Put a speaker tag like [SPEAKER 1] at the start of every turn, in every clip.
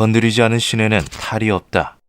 [SPEAKER 1] 건드리지 않은 신에는 탈이 없다.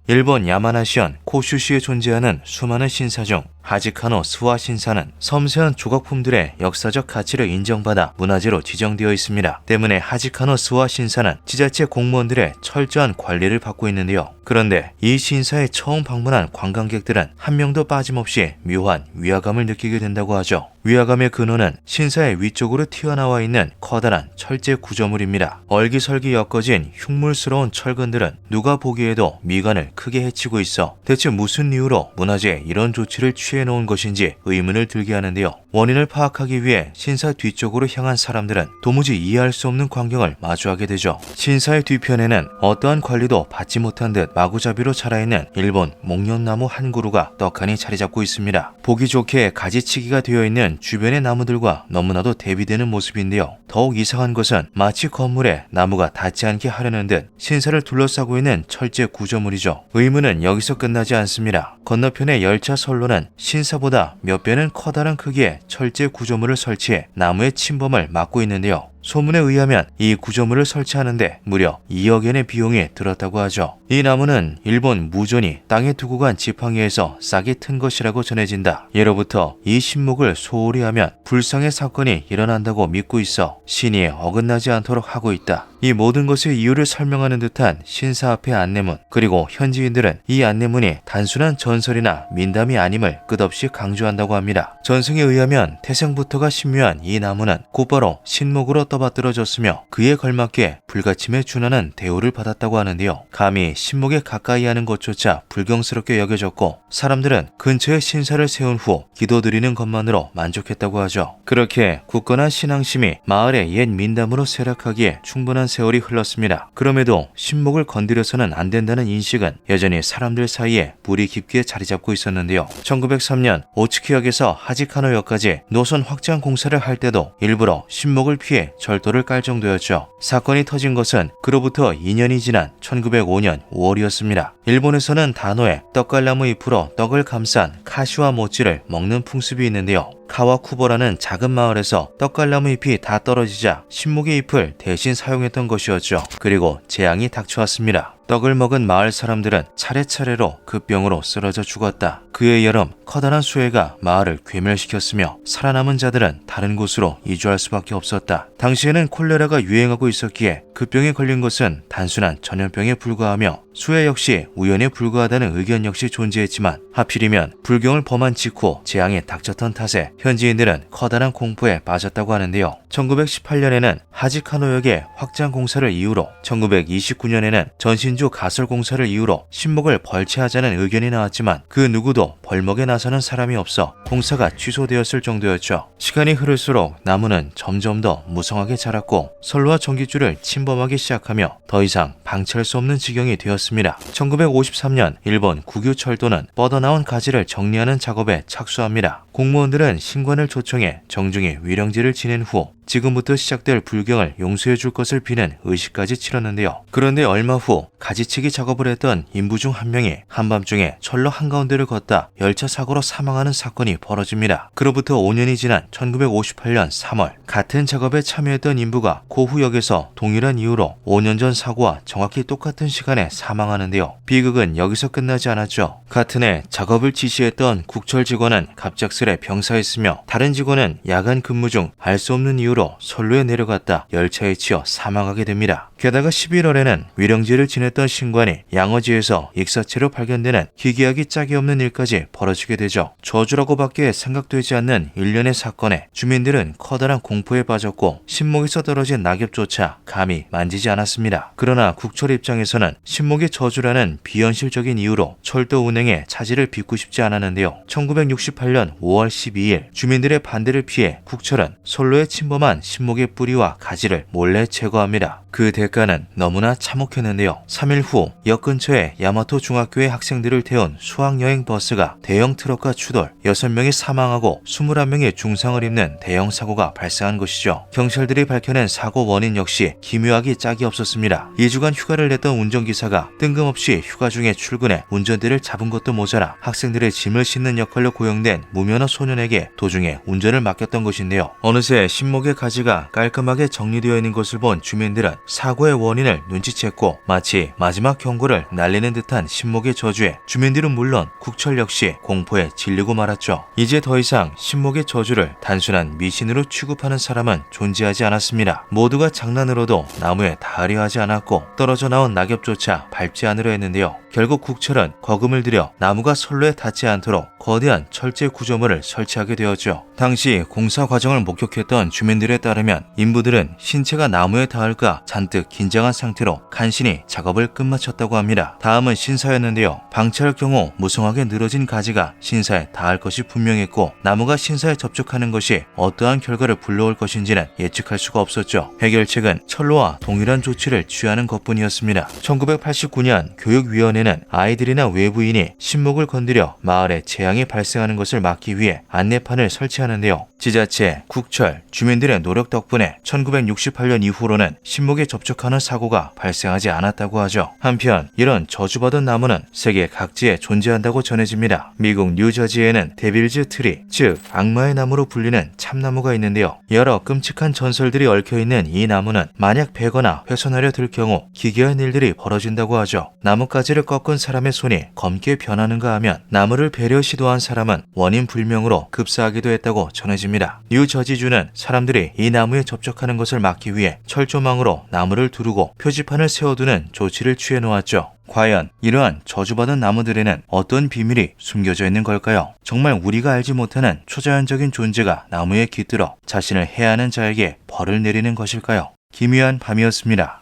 [SPEAKER 1] 일본 야마나시현 코슈시에 존재하는 수많은 신사 중 하지카노 스와 신사는 섬세한 조각품들의 역사적 가치를 인정받아 문화재로 지정되어 있습니다. 때문에 하지카노 스와 신사는 지자체 공무원들의 철저한 관리를 받고 있는데요. 그런데 이 신사에 처음 방문한 관광객들은 한 명도 빠짐없이 묘한 위화감을 느끼게 된다고 하죠. 위화감의 근원은 신사의 위쪽으로 튀어나와 있는 커다란 철제 구조물입니다. 얼기설기 엮어진 흉물스러운 철근들은 누가 보기에도 미관을 크게 해치고 있어 대체 무슨 이유로 문화재에 이런 조치를 취해놓은 것인지 의문을 들게 하는데요. 원인을 파악하기 위해 신사 뒤쪽으로 향한 사람들은 도무지 이해할 수 없는 광경을 마주하게 되죠. 신사의 뒤편에는 어떠한 관리도 받지 못한 듯 마구잡이로 자라있는 일본 목련나무 한 그루가 떡하니 자리 잡고 있습니다. 보기 좋게 가지치기가 되어 있는 주변의 나무들과 너무나도 대비되는 모습인데요. 더욱 이상한 것은 마치 건물에 나무가 닿지 않게 하려는 듯 신사를 둘러싸고 있는 철제 구조물이죠. 의문은 여기서 끝나지 않습니다. 건너편의 열차 선로는 신사보다 몇 배는 커다란 크기의 철제 구조물을 설치해 나무의 침범을 막고 있는데요. 소문에 의하면 이 구조물을 설치하는데 무려 2억 엔의 비용이 들었다고 하죠. 이 나무는 일본 무전이 땅에 두고 간 지팡이에서 싹이 튼 것이라고 전해진다. 예로부터 이 신목을 소홀히 하면 불상의 사건이 일어난다고 믿고 있어 신의에 어긋나지 않도록 하고 있다. 이 모든 것의 이유를 설명하는 듯한 신사 앞의 안내문, 그리고 현지인들은 이 안내문이 단순한 전설이나 민담이 아님을 끝없이 강조한다고 합니다. 전승에 의하면 태생부터가 신묘한 이 나무는 곧바로 신목으로 떠받들어졌으며 그에 걸맞게 불가침에 준하는 대우를 받았다고 하는데요. 감히 신목에 가까이 하는 것조차 불경스럽게 여겨졌고 사람들은 근처에 신사를 세운 후 기도드리는 것만으로 만족했다고 하죠. 그렇게 굳건한 신앙심이 마을의 옛 민담으로 쇠락하기에 충분한 세월이 흘렀습니다. 그럼에도 신목을 건드려서는 안 된다는 인식은 여전히 사람들 사이에 뿌리 깊게 자리 잡고 있었는데요. 1903년 오츠키역에서 하지카노역까지 노선 확장 공사를 할 때도 일부러 신목을 피해 절도를 깔 정도였죠. 사건이 터진 것은 그로부터 2년이 지난 1905년 5월이었습니다. 일본에서는 단호에 떡갈나무 잎으로 떡을 감싼 카시와 모찌를 먹는 풍습이 있는데요. 카와쿠보라는 작은 마을에서 떡갈나무 잎이 다 떨어지자 신목의 잎을 대신 사용했던 것이었죠. 그리고 재앙이 닥쳐왔습니다. 떡을 먹은 마을 사람들은 차례차례로 그 병으로 쓰러져 죽었다. 그해 여름 커다란 수해가 마을을 괴멸시켰으며 살아남은 자들은 다른 곳으로 이주할 수밖에 없었다. 당시에는 콜레라가 유행하고 있었기에 그 병에 걸린 것은 단순한 전염병에 불과하며 수해 역시 우연에 불과하다는 의견 역시 존재했지만 하필이면 불경을 범한 직후 재앙이 닥쳤던 탓에 현지인들은 커다란 공포에 빠졌다고 하는데요. 1918년에는 하지카노역의 확장 공사를 이유로 1929년에는 전신주 가설 공사를 이유로 신목을 벌채하자는 의견이 나왔지만 그 누구도 벌목에 나서는 사람이 없어 공사가 취소되었을 정도였죠. 시간이 흐를수록 나무는 점점 더 무성하게 자랐고 선로와 전기줄을 침범하기 시작하며 더 이상 방치할 수 없는 지경이 되었습니다. 1953년 일본 국유철도는 뻗어나온 가지를 정리하는 작업에 착수합니다. 공무원들은 신관을 초청해 정중히 위령제를 지낸 후 지금부터 시작될 불경을 용서해 줄 것을 비는 의식까지 치렀는데요. 그런데 얼마 후 가지치기 작업을 했던 인부 중 한 명이 한밤중에 철로 한가운데를 걷다 열차 사고로 사망하는 사건이 벌어집니다. 그로부터 5년이 지난 1958년 3월 같은 작업에 참여했던 인부가 고후역에서 동일한 이유로 5년 전 사고와 정확히 똑같은 시간에 사망하는데요. 비극은 여기서 끝나지 않았죠. 같은 해 작업을 지시했던 국철 직원은 갑작스레 병사했으며 다른 직원은 야간 근무 중 알 수 없는 이유로 선로에 내려갔다 열차에 치여 사망하게 됩니다. 게다가 11월에는 위령제를 지냈던 신관이 양어지에서 익사체로 발견되는 기괴하기 짝이 없는 일까지 벌어지게 되죠. 저주라고밖에 생각되지 않는 일련의 사건에 주민들은 커다란 공포에 빠졌고 신목에서 떨어진 낙엽조차 감히 만지지 않았습니다. 그러나 국철 입장에서는 신목의 저주라는 비현실적인 이유로 철도 운행에 차질을 빚고 싶지 않았는데요. 1968년 5월 12일 주민들의 반대를 피해 국철은 선로에 침범한 신목의 뿌리와 가지를 몰래 제거합니다. 그 대가는 너무나 참혹했는데요. 3일 후 역 근처에 야마토 중학교의 학생들을 태운 수학여행 버스가 대형 트럭과 추돌, 6명이 사망하고 21명이 중상을 입는 대형 사고가 발생한 것이죠. 경찰들이 밝혀낸 사고 원인 역시 기묘하기 짝이 없었습니다. 2주간 휴가를 냈던 운전기사가 뜬금없이 휴가 중에 출근해 운전대를 잡은 것도 모자라 학생들의 짐을 싣는 역할로 고용된 무면허 소년에게 도중에 운전을 맡겼던 것인데요. 어느새 신목의 가지가 깔끔하게 정리되어 있는 것을 본 주민들은 사고의 원인을 눈치챘고 마치 마지막 경고를 날리는 듯한 신목의 저주에 주민들은 물론 국철 역시 공포에 질리고 말았죠. 이제 더 이상 신목의 저주를 단순한 미신으로 취급하는 사람은 존재하지 않았습니다. 모두가 장난으로도 나무에 닿으려 하지 않았고 떨어져 나온 낙엽조차 밟지 않으려 했는데요. 결국 국철은 거금을 들여 나무가 선로에 닿지 않도록 거대한 철제 구조물을 설치하게 되었죠. 당시 공사 과정을 목격했던 주민들에 따르면 인부들은 신체가 나무에 닿을까 잔뜩 긴장한 상태로 간신히 작업을 끝마쳤다고 합니다. 다음은 신사였는데요. 방치할 경우 무성하게 늘어진 가지가 신사에 닿을 것이 분명했고 나무가 신사에 접촉하는 것이 어떠한 결과를 불러올 것인지는 예측할 수가 없었죠. 해결책은 철로와 동일한 조치를 취하는 것뿐이었습니다. 1989년 교육위원회는 아이들이나 외부인이 신목을 건드려 마을에 재앙이 발생하는 것을 막기 위해 안내판을 설치하는데요. 지자체, 국철, 주민들의 노력 덕분에 1968년 이후로는 신목에 접촉하는 사고가 발생하지 않았다고 하죠. 한편 이런 저주받은 나무는 세계 각지에 존재한다고 전해집니다. 미국 뉴저지에는 데빌즈 트리, 즉 악마의 나무로 불리는 참나무가 있는데요. 여러 끔찍한 전설들이 얽혀있는 이 나무는 만약 베거나 훼손하려 들 경우 기괴한 일들이 벌어진다고 하죠. 나뭇가지를 꺾은 사람의 손이 검게 변하는가 하면 나무를 배려 시도한 사람은 원인 불명으로 급사하기도 했다고 전해집니다. 뉴저지주는 사람들이 이 나무에 접촉하는 것을 막기 위해 철조망으로 나무를 두르고 표지판을 세워두는 조치를 취해 놓았죠. 과연 이러한 저주받은 나무들에는 어떤 비밀이 숨겨져 있는 걸까요? 정말 우리가 알지 못하는 초자연적인 존재가 나무에 깃들어 자신을 해하는 자에게 벌을 내리는 것일까요? 기묘한 밤이었습니다.